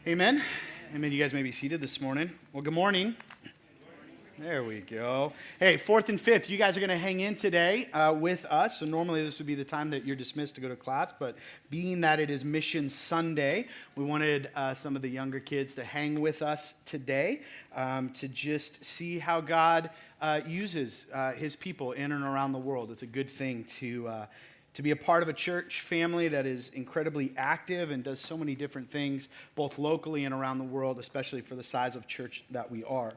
Amen. Amen. You guys may be seated this morning. Well, good morning. There we go. Hey, fourth and fifth, you guys are going to hang in today with us. So normally this would be the time that you're dismissed to go to class, but being that it is Mission Sunday, we wanted some of the younger kids to hang with us today to just see how God uses his people in and around the world. It's a good thing to be a part of a church family that is incredibly active and does so many different things, both locally and around the world, especially for the size of church that we are.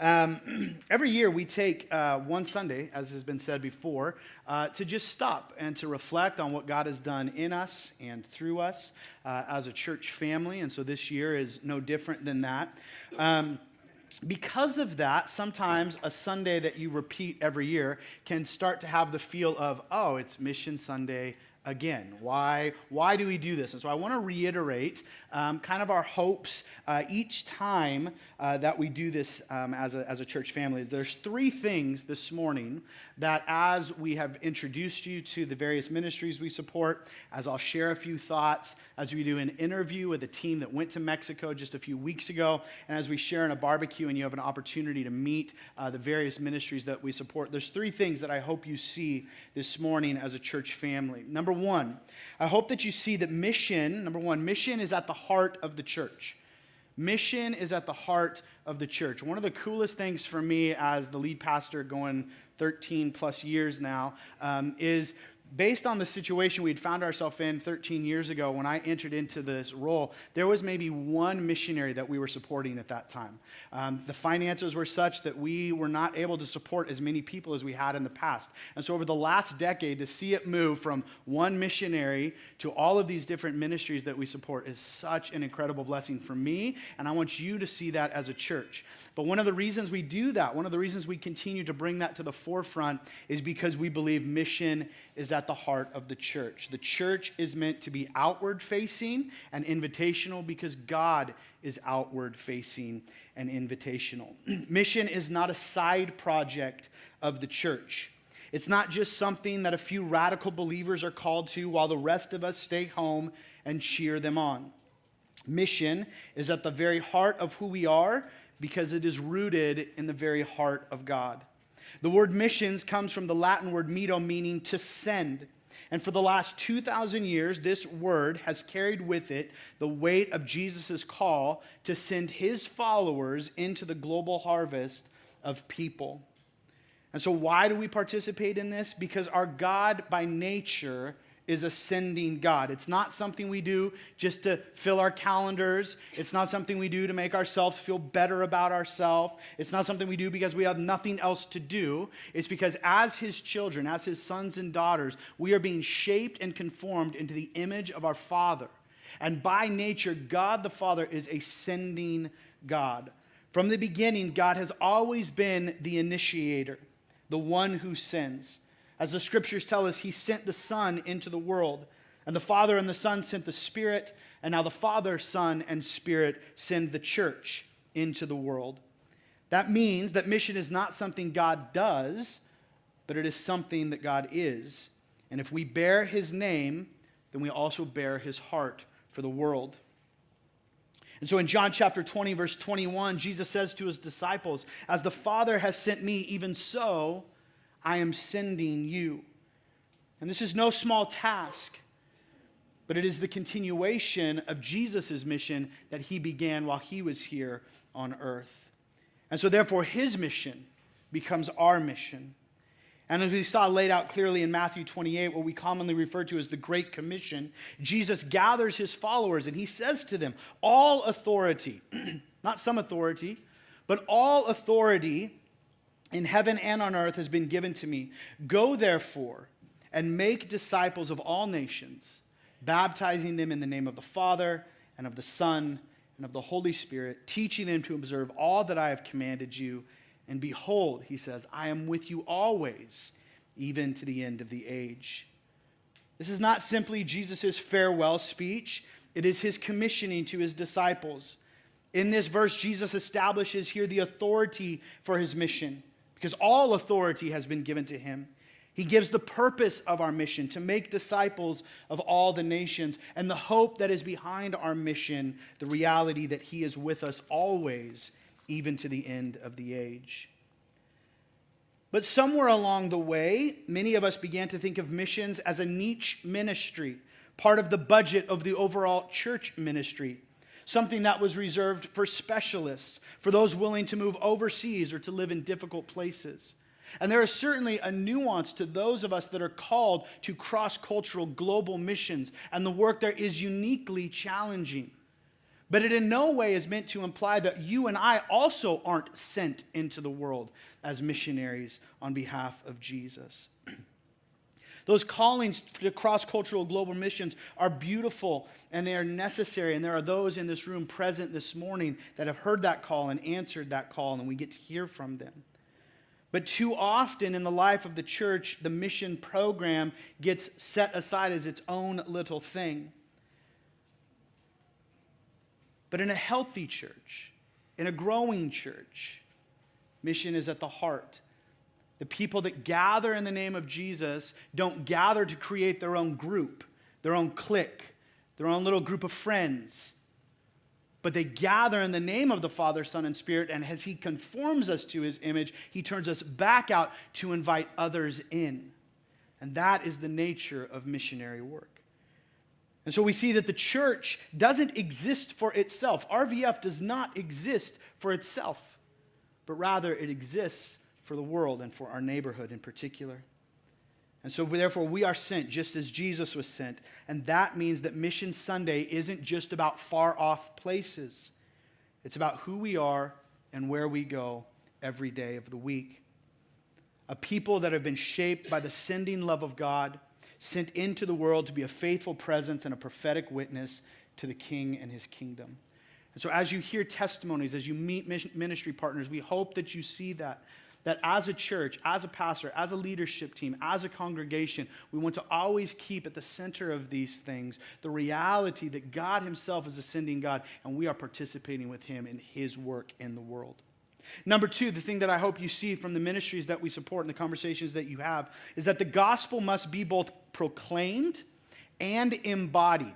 Every year we take one Sunday, as has been said before, to just stop and to reflect on what God has done in us and through us as a church family. And so this year is no different than that. Because of that, sometimes a Sunday that you repeat every year can start to have the feel of, oh, it's Mission Sunday again. Why do we do this? And so I want to reiterate kind of our hopes each time that we do this as a church family. There's three things this morning that as we have introduced you to the various ministries we support, as I'll share a few thoughts, as we do an interview with a team that went to Mexico just a few weeks ago, and as we share in a barbecue and you have an opportunity to meet the various ministries that we support, there's three things that I hope you see this morning as a church family. Number one, I hope that you see that mission is at the heart of the church. Mission is at the heart of the church. One of the coolest things for me as the lead pastor going 13 plus years now is based on the situation we'd found ourselves in 13 years ago when I entered into this role, there was maybe one missionary that we were supporting at that time. The finances were such that we were not able to support as many people as we had in the past. And so over the last decade, to see it move from one missionary to all of these different ministries that we support is such an incredible blessing for me, and I want you to see that as a church. But one of the reasons we do that, one of the reasons we continue to bring that to the forefront is because we believe mission is at the heart of the church. The church is meant to be outward facing and invitational because God is outward facing and invitational. Mission is not a side project of the church. It's not just something that a few radical believers are called to while the rest of us stay home and cheer them on. Mission is at the very heart of who we are because it is rooted in the very heart of God. The word missions comes from the Latin word mito, meaning to send. And for the last 2,000 years, this word has carried with it the weight of Jesus' call to send his followers into the global harvest of people. And so why do we participate in this? Because our God by nature is a sending God. It's not something we do just to fill our calendars. It's not something we do to make ourselves feel better about ourselves. It's not something we do because we have nothing else to do. It's because as his children, as his sons and daughters, we are being shaped and conformed into the image of our Father. And by nature, God the Father is a sending God. From the beginning, God has always been the initiator, the one who sends. As the scriptures tell us, he sent the Son into the world, and the Father and the Son sent the Spirit, and now the Father, Son, and Spirit send the church into the world. That means that mission is not something God does, but it is something that God is. And if we bear his name, then we also bear his heart for the world. And so in John chapter 20, verse 21, Jesus says to his disciples, "As the Father has sent me, even so I am sending you." And this is no small task, but it is the continuation of Jesus' mission that he began while he was here on earth. And so therefore his mission becomes our mission. And as we saw laid out clearly in Matthew 28, what we commonly refer to as the Great Commission, Jesus gathers his followers and he says to them, all authority, not some authority, but all authority in heaven and on earth has been given to me. Go therefore and make disciples of all nations, baptizing them in the name of the Father and of the Son and of the Holy Spirit, teaching them to observe all that I have commanded you. And behold, he says, I am with you always, even to the end of the age. This is not simply Jesus' farewell speech. It is his commissioning to his disciples. In this verse, Jesus establishes here the authority for his mission, because all authority has been given to him. He gives the purpose of our mission to make disciples of all the nations, and the hope that is behind our mission, the reality that he is with us always, even to the end of the age. But somewhere along the way, many of us began to think of missions as a niche ministry, part of the budget of the overall church ministry, something that was reserved for specialists, for those willing to move overseas or to live in difficult places. And there is certainly a nuance to those of us that are called to cross-cultural global missions, and the work there is uniquely challenging. But it in no way is meant to imply that you and I also aren't sent into the world as missionaries on behalf of Jesus. Those callings to cross-cultural global missions are beautiful and they are necessary. And there are those in this room present this morning that have heard that call and answered that call, and we get to hear from them. But too often in the life of the church, the mission program gets set aside as its own little thing. But in a healthy church, in a growing church, mission is at the heart. The people that gather in the name of Jesus don't gather to create their own group, their own clique, their own little group of friends. But they gather in the name of the Father, Son, and Spirit, and as he conforms us to his image, he turns us back out to invite others in. And that is the nature of missionary work. And so we see that the church doesn't exist for itself. RVF does not exist for itself, but rather it exists for the world and for our neighborhood in particular. And so therefore we are sent just as Jesus was sent. And that means that Mission Sunday isn't just about far off places. It's about who we are and where we go every day of the week. A people that have been shaped by the sending love of God, sent into the world to be a faithful presence and a prophetic witness to the King and his kingdom. And so as you hear testimonies, as you meet ministry partners, we hope that you see that as a church, as a pastor, as a leadership team, as a congregation, we want to always keep at the center of these things the reality that God himself is a sending God, and we are participating with him in his work in the world. Number two, the thing that I hope you see from the ministries that we support and the conversations that you have is that the gospel must be both proclaimed and embodied.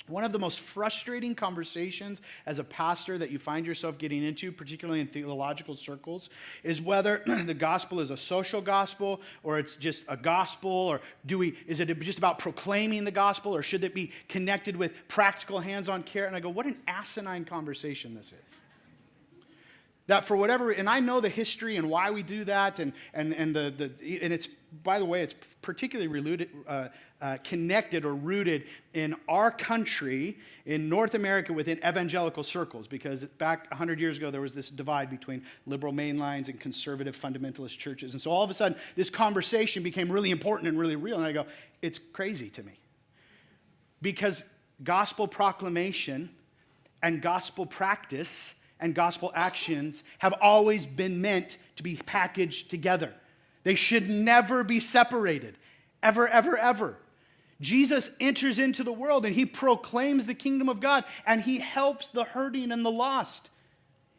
One of the most frustrating conversations as a pastor that you find yourself getting into, particularly in theological circles, is whether the gospel is a social gospel or it's just a gospel, or is it just about proclaiming the gospel, or should it be connected with practical hands-on care? And I go, what an asinine conversation this is. That for whatever, and I know the history and why we do that, and it's, by the way, it's particularly connected or rooted in our country, in North America, within evangelical circles, because back 100 years ago, there was this divide between liberal mainlines and conservative fundamentalist churches. And so all of a sudden, this conversation became really important and really real, and I go, it's crazy to me. Because gospel proclamation and gospel practice and gospel actions have always been meant to be packaged together. They should never be separated, ever, ever, ever. Jesus enters into the world and he proclaims the kingdom of God and he helps the hurting and the lost.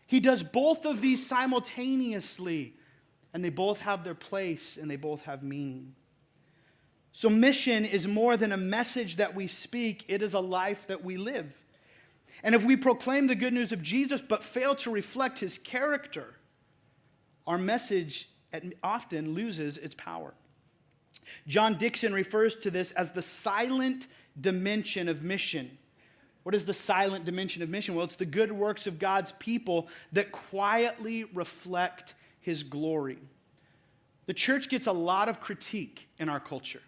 He does both of these simultaneously, and they both have their place and they both have meaning. So mission is more than a message that we speak, it is a life that we live. And if we proclaim the good news of Jesus but fail to reflect his character, our message often loses its power. John Dixon refers to this as the silent dimension of mission. What is the silent dimension of mission? Well, it's the good works of God's people that quietly reflect his glory. The church gets a lot of critique in our culture.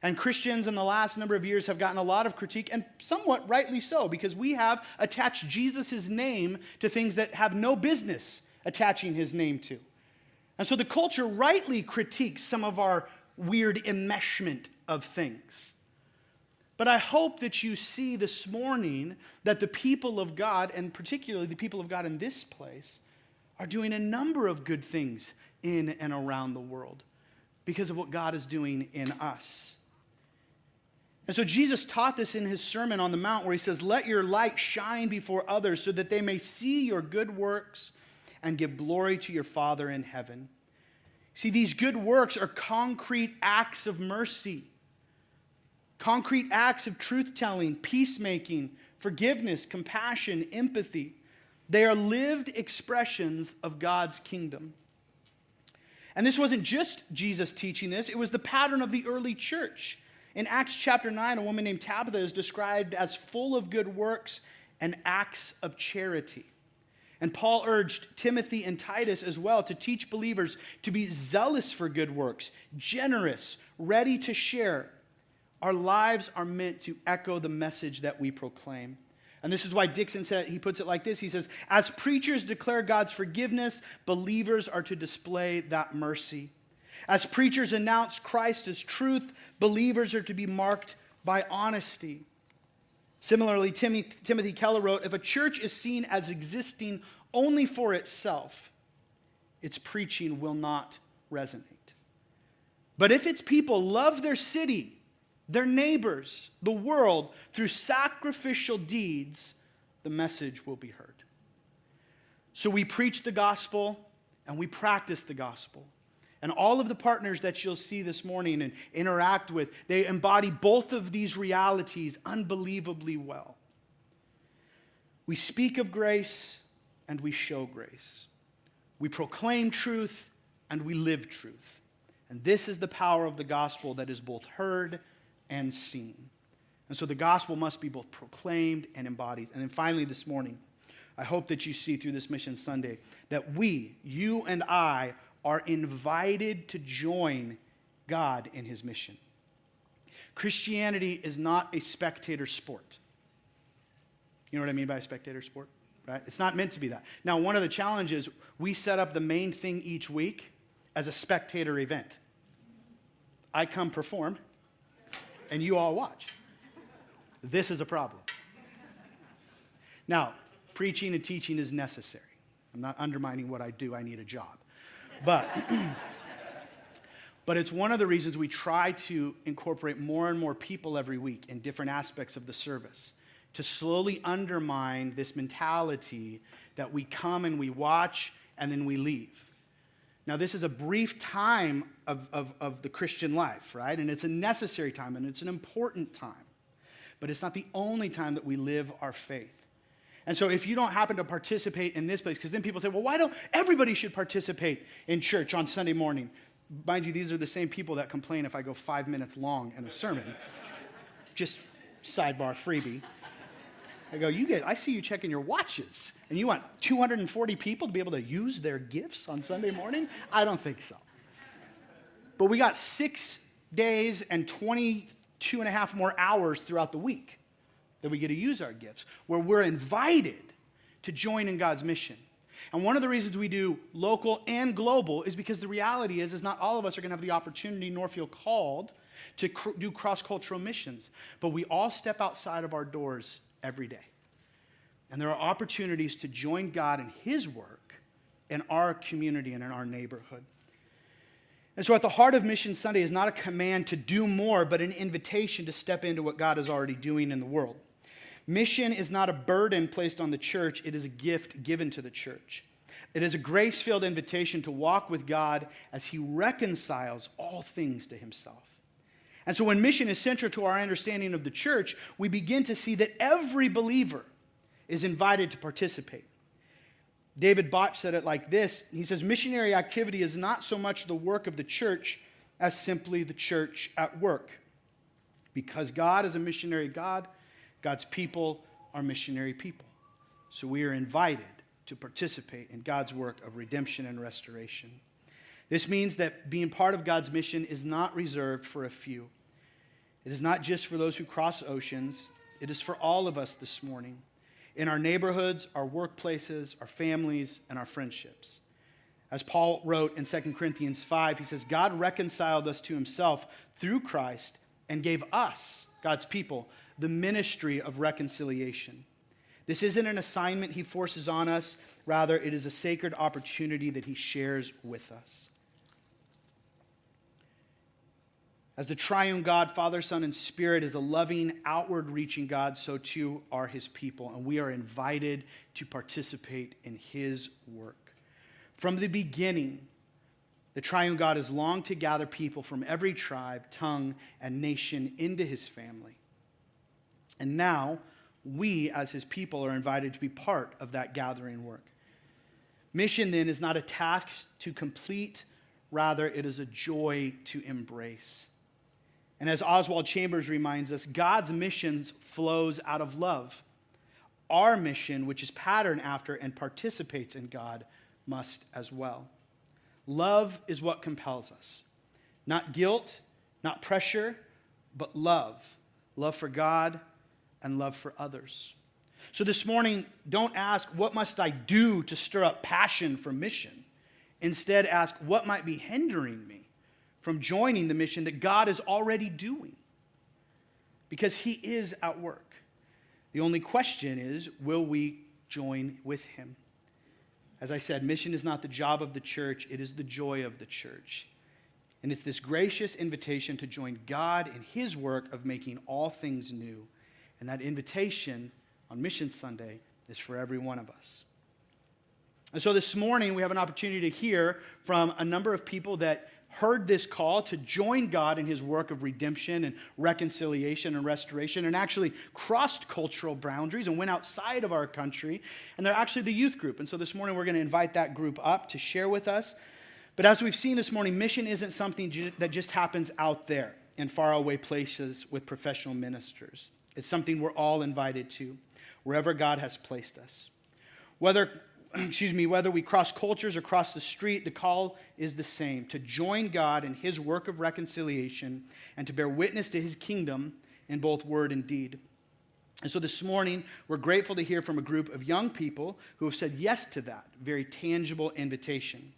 And Christians in the last number of years have gotten a lot of critique, and somewhat rightly so, because we have attached Jesus' name to things that have no business attaching his name to. And so the culture rightly critiques some of our weird enmeshment of things. But I hope that you see this morning that the people of God, and particularly the people of God in this place, are doing a number of good things in and around the world because of what God is doing in us. And so Jesus taught this in his Sermon on the Mount, where he says, "Let your light shine before others so that they may see your good works and give glory to your Father in heaven." He See, these good works are concrete acts of mercy, concrete acts of truth-telling, peacemaking, forgiveness, compassion, empathy. They are lived expressions of God's kingdom. And this wasn't just Jesus teaching this, it was the pattern of the early church. In Acts chapter 9, a woman named Tabitha is described as full of good works and acts of charity. And Paul urged Timothy and Titus as well to teach believers to be zealous for good works, generous, ready to share. Our lives are meant to echo the message that we proclaim. And this is why Dixon said, he puts it like this. He says, as preachers declare God's forgiveness, believers are to display that mercy. As preachers announce Christ as truth, believers are to be marked by honesty. Similarly, Timothy Keller wrote, if a church is seen as existing only for itself, its preaching will not resonate. But if its people love their city, their neighbors, the world, through sacrificial deeds, the message will be heard. So we preach the gospel and we practice the gospel. And all of the partners that you'll see this morning and interact with, they embody both of these realities unbelievably well. We speak of grace and we show grace. We proclaim truth and we live truth. And this is the power of the gospel that is both heard and seen. And so the gospel must be both proclaimed and embodied. And then finally this morning, I hope that you see through this Mission Sunday that we, you and I, are invited to join God in his mission. Christianity is not a spectator sport. You know what I mean by a spectator sport, right? It's not meant to be that. Now, one of the challenges, we set up the main thing each week as a spectator event. I come perform, and you all watch. This is a problem. Now, preaching and teaching is necessary. I'm not undermining what I do. I need a job. But it's one of the reasons we try to incorporate more and more people every week in different aspects of the service to slowly undermine this mentality that we come and we watch and then we leave. Now, this is a brief time of the Christian life, right? And it's a necessary time and it's an important time. But it's not the only time that we live our faith. And so if you don't happen to participate in this place, because then people say, well, why don't everybody should participate in church on Sunday morning? Mind you, these are the same people that complain if I go 5 minutes long in a sermon. Just sidebar freebie. I go, I see you checking your watches, and you want 240 people to be able to use their gifts on Sunday morning? I don't think so. But we got 6 days and 22 and a half more hours throughout the week that we get to use our gifts, where we're invited to join in God's mission. And one of the reasons we do local and global is because the reality is not all of us are going to have the opportunity nor feel called to do cross-cultural missions. But we all step outside of our doors every day. And there are opportunities to join God in his work in our community and in our neighborhood. And so at the heart of Mission Sunday is not a command to do more, but an invitation to step into what God is already doing in the world. Mission is not a burden placed on the church. It is a gift given to the church. It is a grace-filled invitation to walk with God as he reconciles all things to himself. And so when mission is central to our understanding of the church, we begin to see that every believer is invited to participate. David Botch said it like this. He says, missionary activity is not so much the work of the church as simply the church at work. Because God is a missionary God, God's people are missionary people. So we are invited to participate in God's work of redemption and restoration. This means that being part of God's mission is not reserved for a few. It is not just for those who cross oceans. It is for all of us this morning, in our neighborhoods, our workplaces, our families, and our friendships. As Paul wrote in 2 Corinthians 5, he says, God reconciled us to himself through Christ and gave us, God's people, the ministry of reconciliation. This isn't an assignment he forces on us. Rather, it is a sacred opportunity that he shares with us. As the triune God, Father, Son, and Spirit is a loving, outward-reaching God, so too are his people, and we are invited to participate in his work. From the beginning, The triune God has longed to gather people from every tribe, tongue, and nation into his family. And now, we as his people are invited to be part of that gathering work. Mission then is not a task to complete, rather it is a joy to embrace. And as Oswald Chambers reminds us, God's mission flows out of love. Our mission, which is patterned after and participates in God, must as well. Love is what compels us. Not guilt, not pressure, but love. Love for God and love for others. So this morning, don't ask, what must I do to stir up passion for mission? Instead, ask, what might be hindering me from joining the mission that God is already doing? Because he is at work. The only question is, will we join with him? As I said, mission is not the job of the church, it is the joy of the church. And it's this gracious invitation to join God in his work of making all things new. And that invitation on Mission Sunday is for every one of us. And so this morning we have an opportunity to hear from a number of people that heard this call to join God in his work of redemption and reconciliation and restoration, and actually crossed cultural boundaries and went outside of our country. And they're actually the youth group. And so this morning we're going to invite that group up to share with us. But as we've seen this morning, mission isn't something that just happens out there in faraway places with professional ministers. It's something we're all invited to, wherever God has placed us. Whether we cross cultures or cross the street, the call is the same, to join God in his work of reconciliation and to bear witness to his kingdom in both word and deed. And so this morning, we're grateful to hear from a group of young people who have said yes to that very tangible invitation.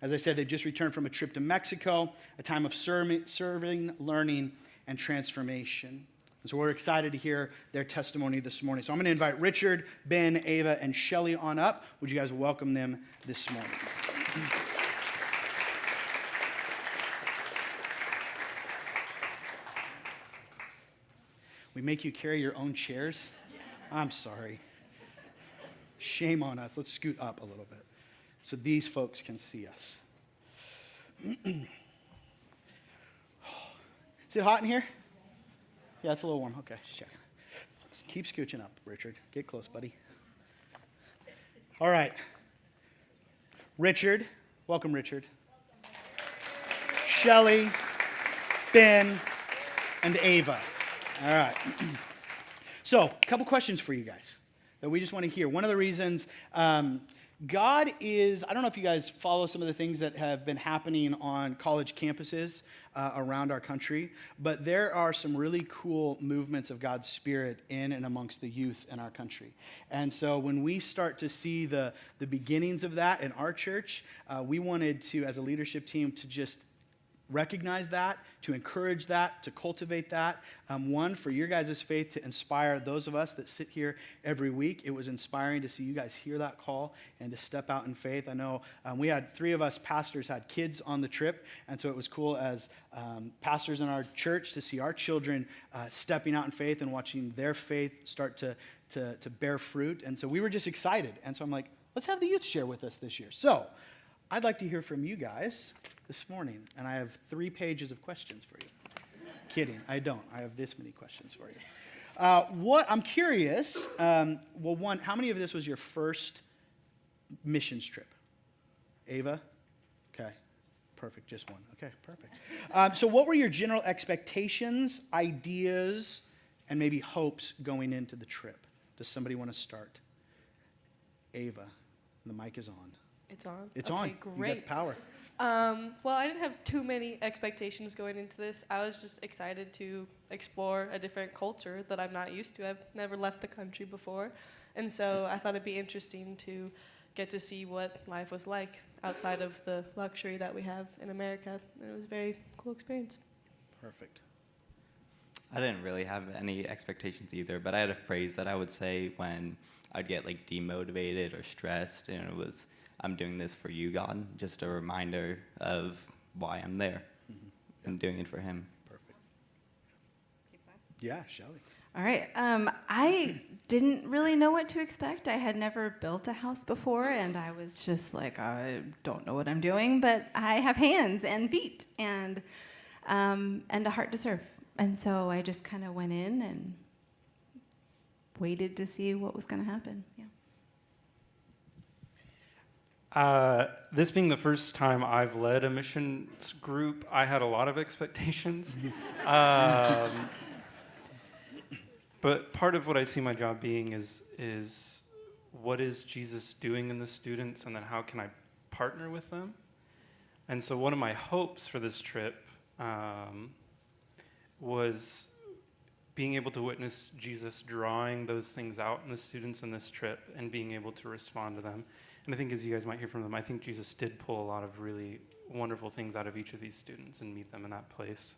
As I said, they've just returned from a trip to Mexico, a time of serving, learning, and transformation. And so we're excited to hear their testimony this morning. So I'm going to invite Richard, Ben, Ava, and Shelly on up. Would you guys welcome them this morning? We make you carry your own chairs? I'm sorry. Shame on us. Let's scoot up a little bit so these folks can see us. Is it hot in here? Yeah, it's a little warm. Okay, just checking. Just keep scooching up, Richard. Get close, buddy. All right. Richard. Welcome, Richard. Shelly, Ben, and Ava. All right. So, a couple questions for you guys that we just want to hear. One of the reasons God is, I don't know if you guys follow some of the things that have been happening on college campuses around our country, but there are some really cool movements of God's Spirit in and amongst the youth in our country. And so when we start to see the beginnings of that in our church, we wanted to, as a leadership team, to just recognize that, to encourage that, to cultivate that. One, for your guys' faith to inspire those of us that sit here every week. It was inspiring to see you guys hear that call and to step out in faith. I know we had 3 of us pastors had kids on the trip, and so it was cool as pastors in our church to see our children stepping out in faith and watching their faith start to bear fruit. And so we were just excited. And so I'm like, let's have the youth share with us this year. So I'd like to hear from you guys this morning, and I have 3 pages of questions for you. Kidding, I don't. I have this many questions for you. I'm curious, one, how many of this was your first missions trip? Ava? Okay, perfect, just one. Okay, perfect. So what were your general expectations, ideas, and maybe hopes going into the trip? Does somebody want to start? Ava, the mic is on. It's on? It's okay, on. Great. You got the power. Well, I didn't have too many expectations going into this. I was just excited to explore a different culture that I'm not used to. I've never left the country before. And so I thought it'd be interesting to get to see what life was like outside of the luxury that we have in America. And it was a very cool experience. Perfect. I didn't really have any expectations either, but I had a phrase that I would say when I'd get like demotivated or stressed, and it was, I'm doing this for you, God. Just a reminder of why I'm there and doing it for him. Perfect. Yeah, Shelly. All right. I didn't really know what to expect. I had never built a house before, and I was just like, I don't know what I'm doing, but I have hands and feet and a heart to serve. And so I just kind of went in and waited to see what was going to happen. Yeah. This being the first time I've led a missions group, I had a lot of expectations. But part of what I see my job being is what is Jesus doing in the students, and then how can I partner with them? And so one of my hopes for this trip was being able to witness Jesus drawing those things out in the students in this trip and being able to respond to them. And I think, as you guys might hear from them, I think Jesus did pull a lot of really wonderful things out of each of these students and meet them in that place.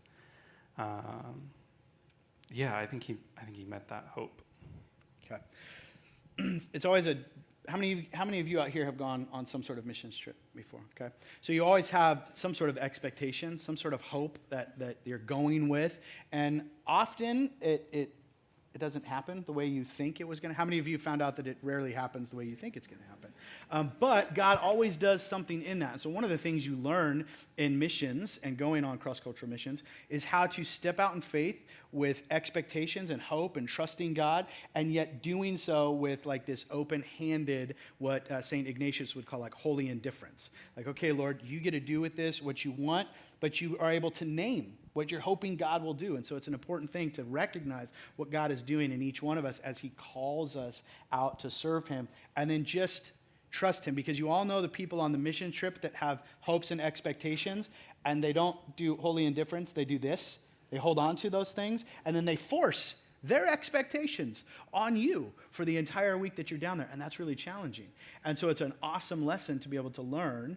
Yeah, I think he met that hope. Okay. It's always how many of you out here have gone on some sort of missions trip before? Okay. So you always have some sort of expectation, some sort of hope that you're going with, and often it doesn't happen the way you think it was going to. How many of you found out that it rarely happens the way you think it's going to happen? But God always does something in that. So one of the things you learn in missions and going on cross-cultural missions is how to step out in faith with expectations and hope and trusting God, and yet doing so with like this open-handed, what St. Ignatius would call like holy indifference. Like, okay, Lord, you get to do with this what you want, but you are able to name what you're hoping God will do. And so it's an important thing to recognize what God is doing in each one of us as he calls us out to serve him, and then just trust him, because you all know the people on the mission trip that have hopes and expectations, and they don't do holy indifference. They do this. They hold on to those things, and then they force their expectations on you for the entire week that you're down there, and that's really challenging. And so it's an awesome lesson to be able to learn,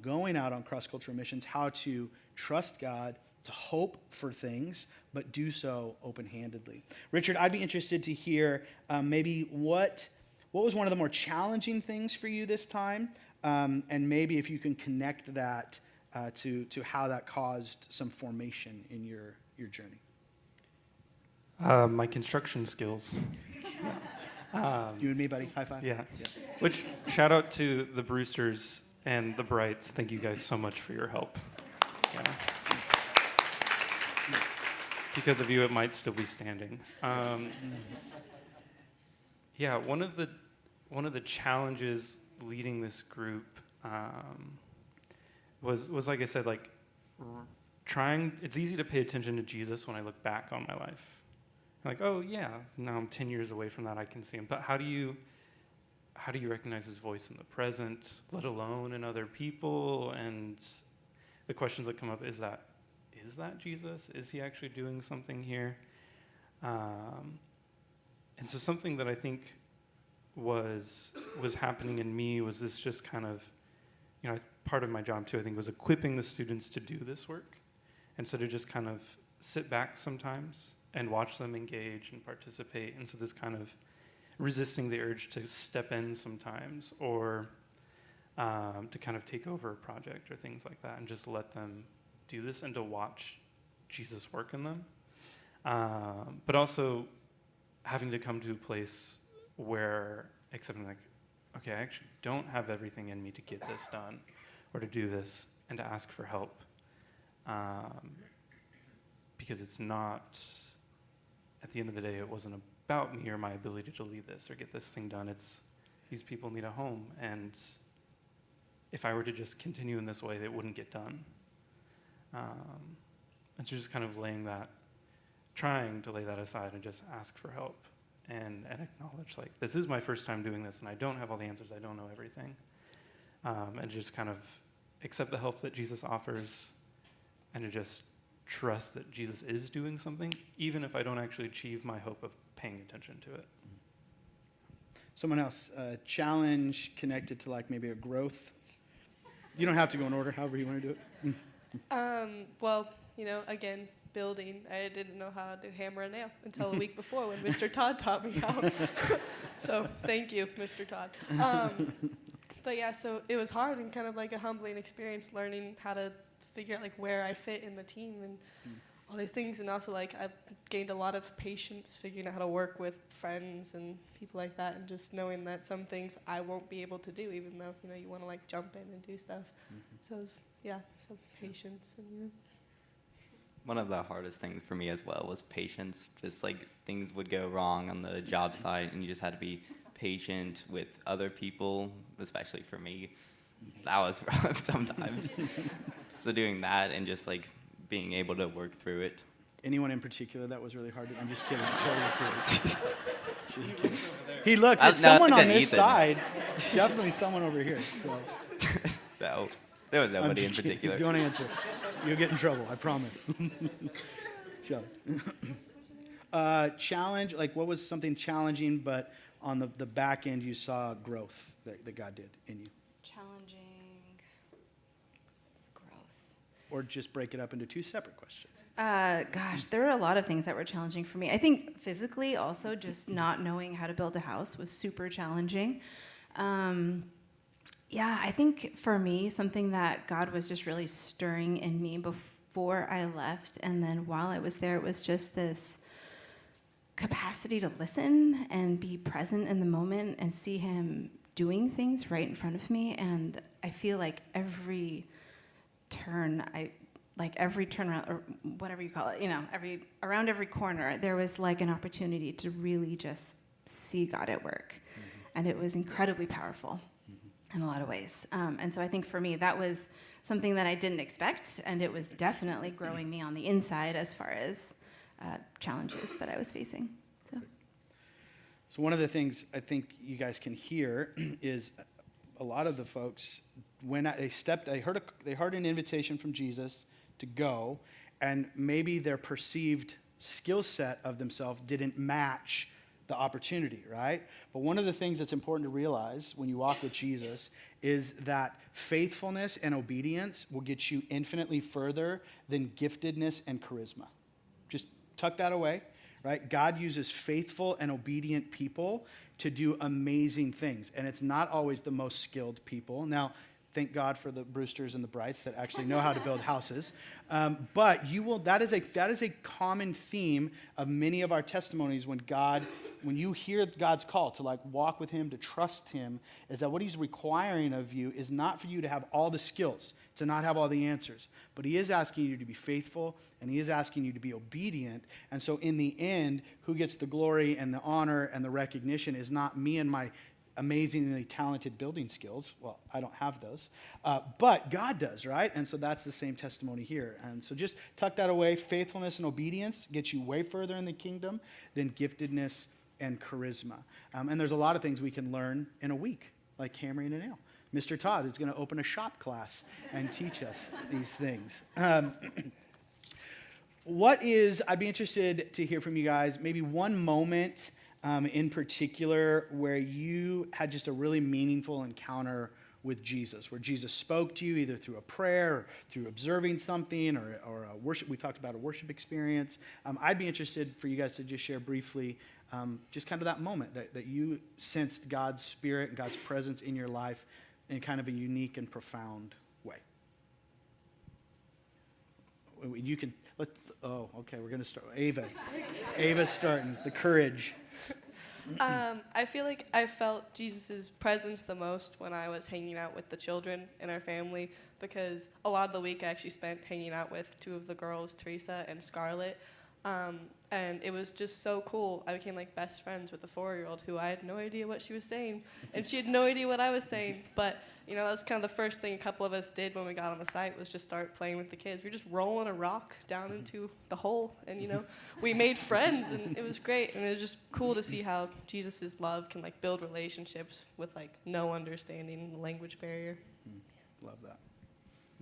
going out on cross-cultural missions, how to trust God, to hope for things, but do so open-handedly. Richard, I'd be interested to hear maybe what was one of the more challenging things for you this time, and maybe if you can connect that to how that caused some formation in your journey. My construction skills. You and me, buddy. High five. Yeah. Which, shout out to the Brewsters and the Brights. Thank you guys so much for your help. Yeah. Because of you, it might still be standing. Yeah, one of the challenges leading this group was like I said, like trying. It's easy to pay attention to Jesus when I look back on my life. Like, oh yeah, now I'm 10 years away from that, I can see him. But how do you recognize his voice in the present, let alone in other people? And the questions that come up is that Jesus? Is he actually doing something here? And so something that I think was happening in me was this just kind of, part of my job too, I think, was equipping the students to do this work. And so to just kind of sit back sometimes and watch them engage and participate. And so this kind of resisting the urge to step in sometimes, or to kind of take over a project or things like that, and just let them do this and to watch Jesus work in them. But also having to come to a place where accepting, like, okay, I actually don't have everything in me to get this done or to do this, and to ask for help. Because it's not, at the end of the day, it wasn't about me or my ability to lead this or get this thing done. It's these people need a home, and if I were to just continue in this way, it wouldn't get done. And so just kind of trying to lay that aside and just ask for help and acknowledge, like, this is my first time doing this, and I don't have all the answers, I don't know everything. And just kind of accept the help that Jesus offers, and to just trust that Jesus is doing something, even if I don't actually achieve my hope of paying attention to it. Someone else, challenge connected to like maybe a growth. You don't have to go in order, however you want to do it. Well, again, building. I didn't know how to hammer a nail until a week before when Mr. Todd taught me how. So thank you, Mr. Todd. But yeah, so it was hard and kind of like a humbling experience learning how to figure out like where I fit in the team and all these things. And also, like, I've gained a lot of patience figuring out how to work with friends and people like that, and just knowing that some things I won't be able to do, even though, you want to, like, jump in and do stuff. So, so patience and, One of the hardest things for me as well was patience. Just like things would go wrong on the job site, and you just had to be patient with other people, especially for me. That was rough sometimes. So doing that and just like being able to work through it. Anyone in particular that was really hard? I'm just kidding. Totally kidding. Just kidding. He looked at someone on this Ethan. side. Definitely someone over here. So. No, there was I'm nobody in just kidding. particular. Don't answer. You'll get in trouble, I promise. Shall we? Challenge, like what was something challenging, but on the back end you saw growth that God did in you? Challenging growth. Or just break it up into two separate questions. Gosh, there were a lot of things that were challenging for me. I think physically also just not knowing how to build a house was super challenging. Yeah, I think for me, something that God was just really stirring in me before I left, and then while I was there, it was just this capacity to listen and be present in the moment and see Him doing things right in front of me. And I feel like every turnaround, or whatever you call it, around every corner, there was like an opportunity to really just see God at work. And it was incredibly powerful in a lot of ways. And so I think for me, that was something that I didn't expect, and it was definitely growing me on the inside as far as challenges that I was facing. So one of the things I think you guys can hear is a lot of the folks, when they heard an invitation from Jesus to go, and maybe their perceived skill set of themselves didn't match the opportunity, right? But one of the things that's important to realize when you walk with Jesus is that faithfulness and obedience will get you infinitely further than giftedness and charisma. Just tuck that away, right? God uses faithful and obedient people to do amazing things, and it's not always the most skilled people. Now, thank God for the Brewsters and the Brights that actually know how to build houses. But that is a common theme of many of our testimonies when you hear God's call to like walk with Him, to trust Him, is that what He's requiring of you is not for you to have all the skills, to not have all the answers, but He is asking you to be faithful, and He is asking you to be obedient. And so in the end, who gets the glory and the honor and the recognition is not me and my amazingly talented building skills. Well, I don't have those, but God does, right? And so that's the same testimony here. And so just tuck that away. Faithfulness and obedience get you way further in the kingdom than giftedness and charisma. And there's a lot of things we can learn in a week, like hammering a nail. Mr. Todd is going to open a shop class and teach us these things. I'd be interested to hear from you guys, maybe one moment in particular where you had just a really meaningful encounter with Jesus, where Jesus spoke to you either through a prayer or through observing something or a worship. We talked about a worship experience. I'd be interested for you guys to just share briefly just kind of that moment that you sensed God's Spirit and God's presence in your life in kind of a unique and profound way. You can, we're going to start. Ava's starting, the courage. I feel like I felt Jesus' presence the most when I was hanging out with the children in our family, because a lot of the week I actually spent hanging out with two of the girls, Teresa and Scarlett, and it was just so cool. I became like best friends with the 4-year-old who I had no idea what she was saying, and she had no idea what I was saying, but that was kind of the first thing a couple of us did when we got on the site, was just start playing with the kids. We were just rolling a rock down into the hole, and we made friends, and it was great. And it was just cool to see how Jesus' love can like build relationships with like no understanding language barrier. Love that.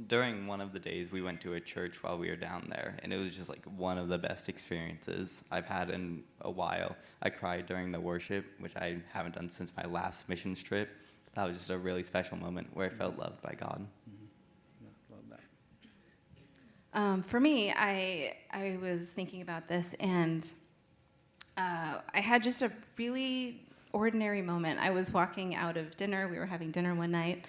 During one of the days, we went to a church while we were down there, and it was just like one of the best experiences I've had in a while. I cried during the worship, which I haven't done since my last missions trip. That was just a really special moment where I felt loved by God. Yeah, love that. For me, I was thinking about this, and I had just a really ordinary moment. I was walking out of dinner. We were having dinner one night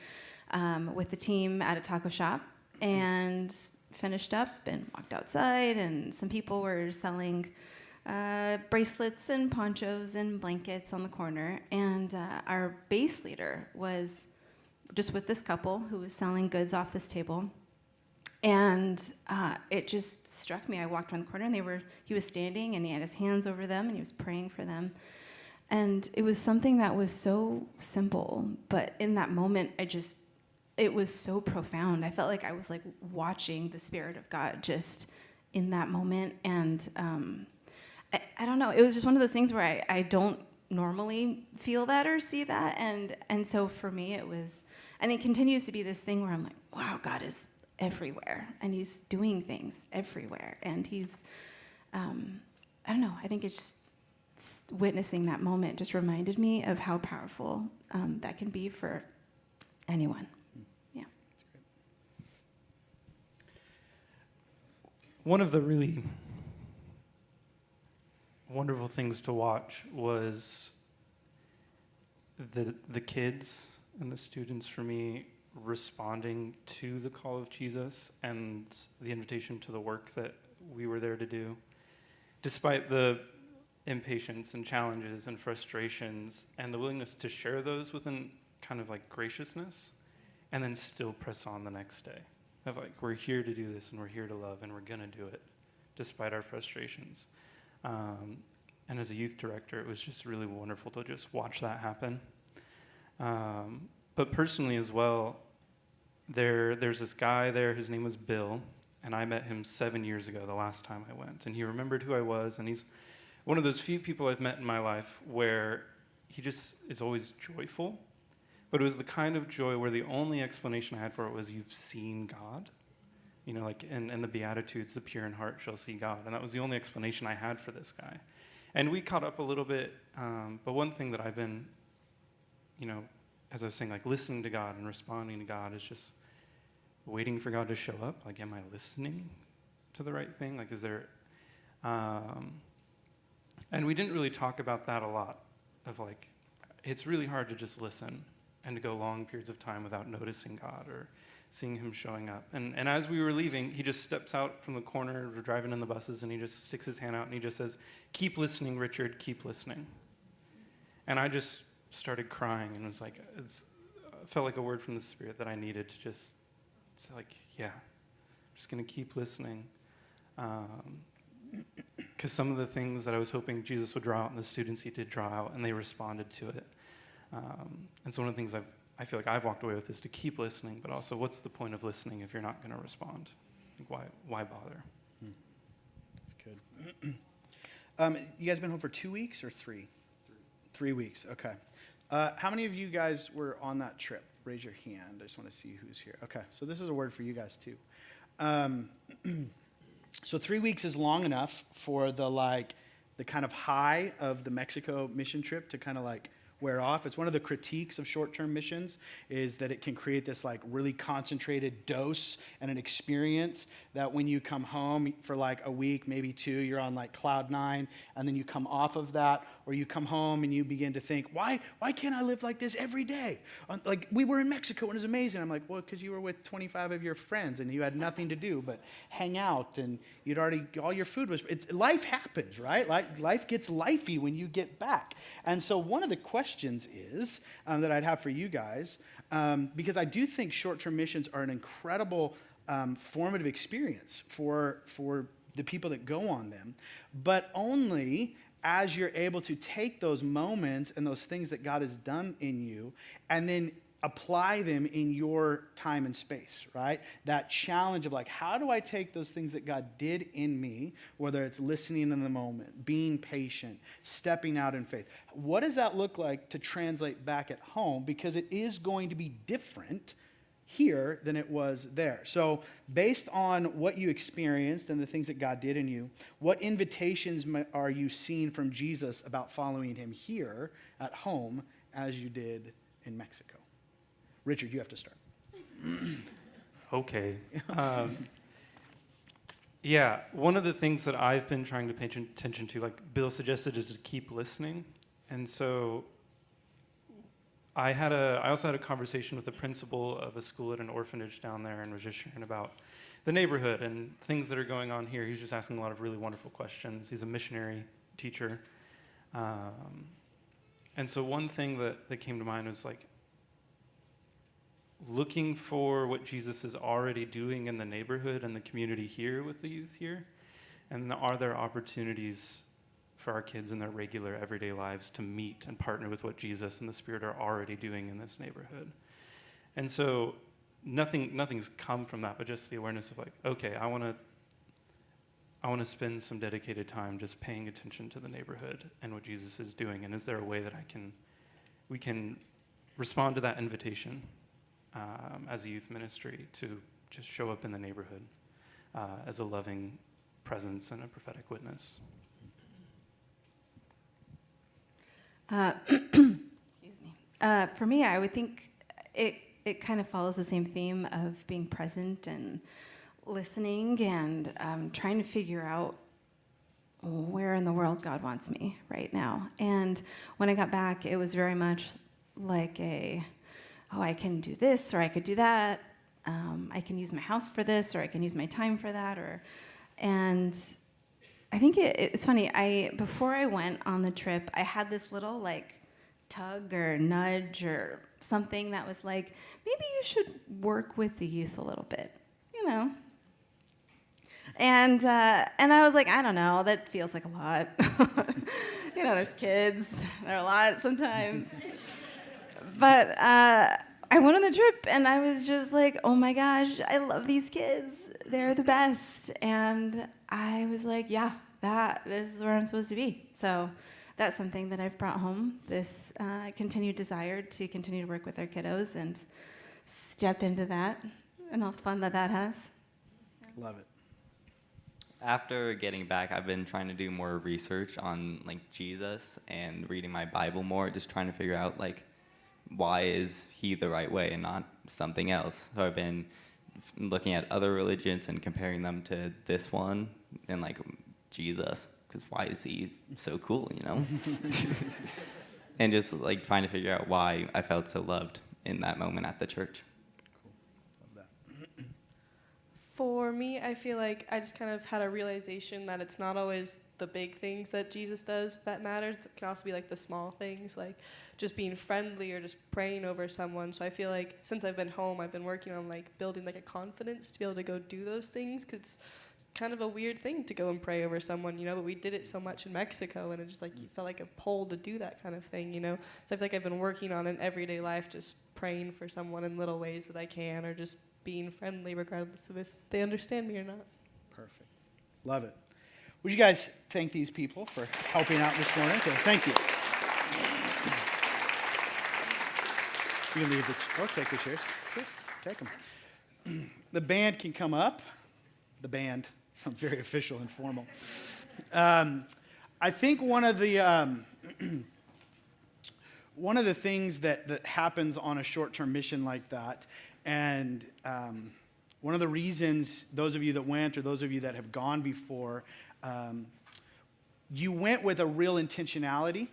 with the team at a taco shop, and finished up and walked outside, and some people were selling bracelets and ponchos and blankets on the corner. And our base leader was just with this couple who was selling goods off this table. And it just struck me. I walked around the corner, and he was standing, and he had his hands over them, and he was praying for them. And it was something that was so simple, but in that moment, it was so profound. I felt like I was like watching the Spirit of God just in that moment. And I don't know, it was just one of those things where I don't normally feel that or see that. And so for me, it was, and it continues to be this thing where I'm like, wow, God is everywhere, and he's doing things everywhere. And he's, I don't know, I think it's just, witnessing that moment just reminded me of how powerful that can be for anyone. Yeah. One of the really wonderful things to watch was the kids and the students, for me, responding to the call of Jesus and the invitation to the work that we were there to do, despite the impatience and challenges and frustrations, and the willingness to share those with an kind of like graciousness, and then still press on the next day. Of like, we're here to do this, and we're here to love, and we're gonna do it, despite our frustrations. And as a youth director, it was just really wonderful to just watch that happen. But personally as well, there's this guy there, his name was Bill, and I met him 7 years ago, the last time I went, and he remembered who I was, and he's one of those few people I've met in my life where he just is always joyful, but it was the kind of joy where the only explanation I had for it was, you've seen God. You know, like in the Beatitudes, the pure in heart shall see God. And that was the only explanation I had for this guy. And we caught up a little bit, but one thing that I've been, you know, as I was saying, like listening to God and responding to God is just waiting for God to show up. Like, am I listening to the right thing? Like, is there... And we didn't really talk about that a lot, of like, it's really hard to just listen and to go long periods of time without noticing God or seeing him showing up. And as we were leaving, he just steps out from the corner, we're driving in the buses, and he just sticks his hand out and he just says, "Keep listening, Richard, keep listening." And I just started crying, and it was like, it felt like a word from the Spirit that I needed to just say, like, yeah, I'm just gonna keep listening. Because some of the things that I was hoping Jesus would draw out, and the students he did draw out, and they responded to it. And so one of the things I feel like I've walked away with is to keep listening, but also, what's the point of listening if you're not going to respond? Like, why bother? That's good. You guys been home for 2 weeks or 3? 3 weeks, okay. How many of you guys were on that trip? Raise your hand. I just want to see who's here. Okay, so this is a word for you guys too. So 3 weeks is long enough for the kind of high of the Mexico mission trip to kind of like wear off. It's one of the critiques of short-term missions, is that it can create this like really concentrated dose and an experience that when you come home for like a week, maybe 2, you're on like cloud 9, and then you come off of that, or you come home and you begin to think, why can't I live like this every day? Like, we were in Mexico and it was amazing. I'm like, well, because you were with 25 of your friends and you had nothing to do but hang out, and all your food was, life happens, right? Life gets lifey when you get back. And so one of the questions is that I'd have for you guys, because I do think short-term missions are an incredible formative experience for the people that go on them, but only as you're able to take those moments and those things that God has done in you and then apply them in your time and space, right? That challenge of like, how do I take those things that God did in me, whether it's listening in the moment, being patient, stepping out in faith. What does that look like to translate back at home? Because it is going to be different here than it was there. So based on what you experienced and the things that God did in you, what invitations are you seeing from Jesus about following him here at home as you did in Mexico? Richard, you have to start. Okay. Yeah, one of the things that I've been trying to pay attention to, like Bill suggested, is to keep listening. And so I also had a conversation with the principal of a school at an orphanage down there, and was just sharing about the neighborhood and things that are going on here. He's just asking a lot of really wonderful questions. He's a missionary teacher. And so one thing that came to mind was like looking for what Jesus is already doing in the neighborhood and the community here with the youth here. And are there opportunities for our kids in their regular everyday lives to meet and partner with what Jesus and the Spirit are already doing in this neighborhood? And so nothing's come from that, but just the awareness of like, okay, I want to spend some dedicated time just paying attention to the neighborhood and what Jesus is doing. And is there a way that we can respond to that invitation as a youth ministry to just show up in the neighborhood as a loving presence and a prophetic witness? Excuse me. For me, I would think it kind of follows the same theme of being present and listening and trying to figure out where in the world God wants me right now. And when I got back, it was very much like I can do this or I could do that. I can use my house for this or I can use my time for that. And I think it's funny. Before I went on the trip, I had this little like tug or nudge or something that was like, maybe you should work with the youth a little bit, you know. And I was like, I don't know, that feels like a lot. You know, there's kids, they're a lot sometimes. But I went on the trip and I was just like, oh my gosh, I love these kids. They're the best. And I was like, yeah, this is where I'm supposed to be. So that's something that I've brought home, this continued desire to continue to work with our kiddos and step into that and all the fun that has. Love it. After getting back, I've been trying to do more research on like Jesus and reading my Bible more, just trying to figure out like why is he the right way and not something else. So I've been looking at other religions and comparing them to this one and like Jesus, because why is he so cool, you know? And just like trying to figure out why I felt so loved in that moment at the church. For me, I feel like I just kind of had a realization that it's not always the big things that Jesus does that matters. It can also be like the small things, like just being friendly or just praying over someone. So I feel like since I've been home, I've been working on like building like a confidence to be able to go do those things, because it's kind of a weird thing to go and pray over someone, you know, but we did it so much in Mexico, and it just like you felt like a pull to do that kind of thing, you know. So I feel like I've been working on in everyday life, just praying for someone in little ways that I can, or just being friendly regardless of if they understand me or not. Perfect. Love it. Would you guys thank these people for helping out this morning? So thank you. You can leave take the chairs. Sure, take them. The band can come up. The band sounds very official and formal. I think one of the things that happens on a short-term mission like that, and one of the reasons those of you that went or those of you that have gone before, you went with a real intentionality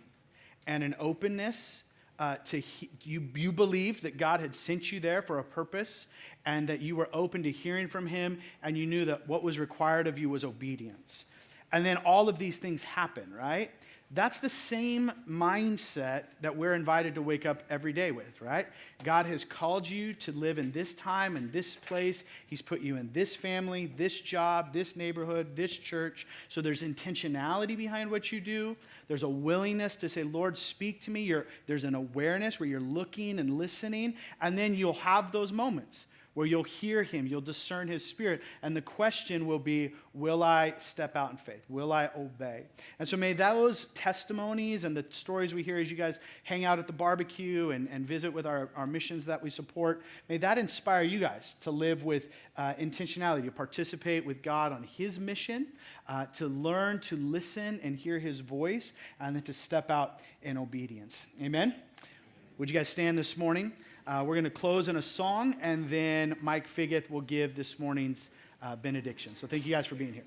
and an openness you believed that God had sent you there for a purpose, and that you were open to hearing from him, and you knew that what was required of you was obedience. And then all of these things happen, right? That's the same mindset that we're invited to wake up every day with, right? God has called you to live in this time and this place. He's put you in this family, this job, this neighborhood, this church. So there's intentionality behind what you do. There's a willingness to say, Lord, speak to me. There's an awareness where you're looking and listening. And then you'll have those moments where you'll hear him, you'll discern his spirit. And the question will be, will I step out in faith? Will I obey? And so may those testimonies and the stories we hear as you guys hang out at the barbecue and visit with our missions that we support, may that inspire you guys to live with intentionality, to participate with God on his mission, to learn to listen and hear his voice, and then to step out in obedience. Amen? Would you guys stand this morning? We're going to close in a song, and then Mike Figgith will give this morning's benediction. So thank you guys for being here.